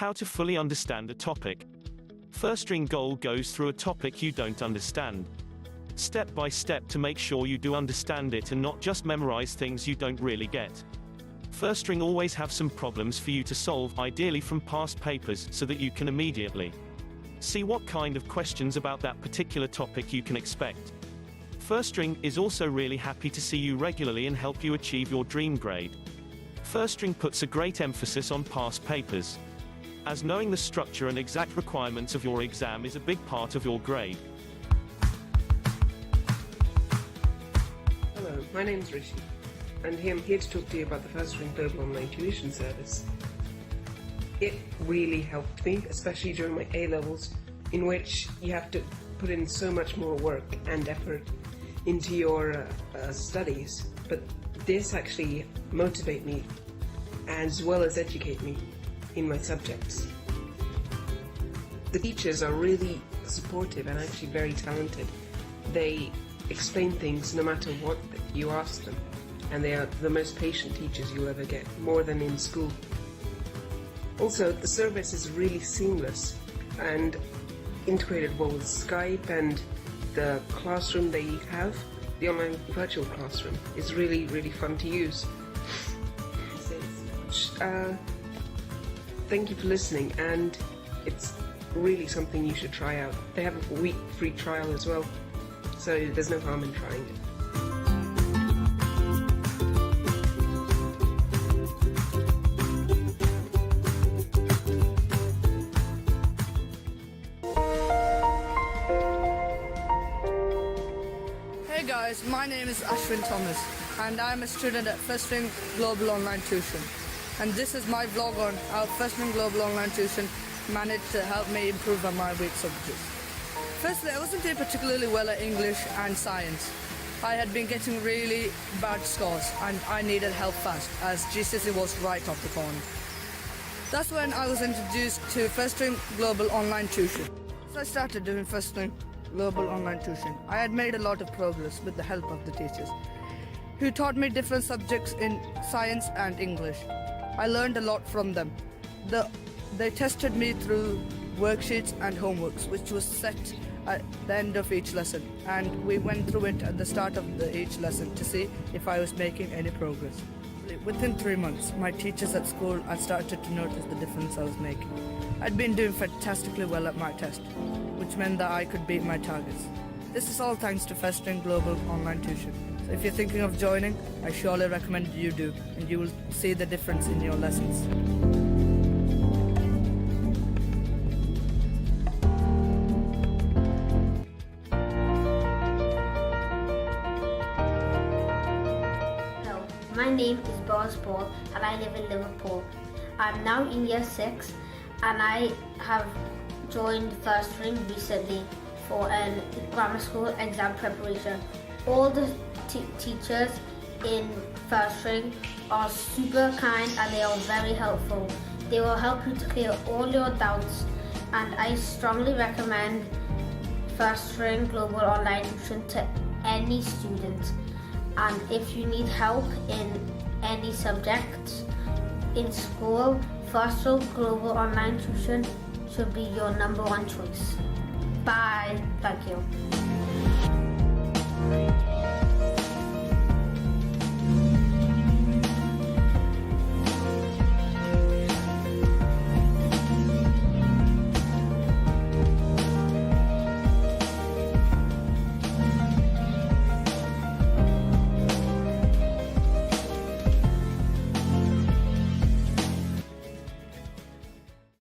How to fully understand a topic. Firstring Global goes through a topic you don't understand, step by step, to make sure you do understand it and not just memorize things you don't really get. Firstring always have some problems for you to solve, ideally from past papers, so that you can immediately see what kind of questions about that particular topic you can expect. Firstring is also really happy to see you regularly and help you achieve your dream grade. Firstring puts a great emphasis on past papers, as knowing the structure and exact requirements of your exam is a big part of your grade. Hello, my name is Rishi, and I'm here to talk to you about the Firstring Global online tuition service. It really helped me, especially during my A-levels, in which you have to put in so much more work and effort into your studies, but this actually motivated me as well as educate me in my subjects. The teachers are really supportive and actually very talented. They explain things no matter what you ask them, and they are the most patient teachers you'll ever get, more than in school. Also, the service is really seamless and integrated well with Skype, and the classroom they have, the online virtual classroom, is really, really fun to use. Thank you for listening, and it's really something you should try out. They have a week free trial as well, so there's no harm in trying it. Hey guys, my name is Ashwin Thomas, and I'm a student at Firstring Global Online Tuition. And this is my vlog on how Firstring Global Online Tuition managed to help me improve on my weak subjects. Firstly, I wasn't doing particularly well at English and science. I had been getting really bad scores and I needed help fast, as GCSE was right off the corner. That's when I was introduced to Firstring Global Online Tuition. So I started doing Firstring Global Online Tuition. I had made a lot of progress with the help of the teachers, who taught me different subjects in science and English. I learned a lot from them. They tested me through worksheets and homeworks, which was set at the end of each lesson, and we went through it at the start of each lesson to see if I was making any progress. Within 3 months, my teachers at school had started to notice the difference I was making. I'd been doing fantastically well at my test, which meant that I could beat my targets. This is all thanks to Firstring Global Online Tuition. So if you're thinking of joining, I surely recommend you do, and you will see the difference in your lessons. Hello, my name is Boris Paul and I live in Liverpool. I'm now in year 6 and I have joined Firstring recently for a grammar school exam preparation. All the teachers in Firstring are super kind and they are very helpful. They will help you to clear all your doubts, and I strongly recommend Firstring Global Online Tuition to any student. And if you need help in any subject in school, Firstring Global Online Tuition should be your #1 choice. Bye. Thank you.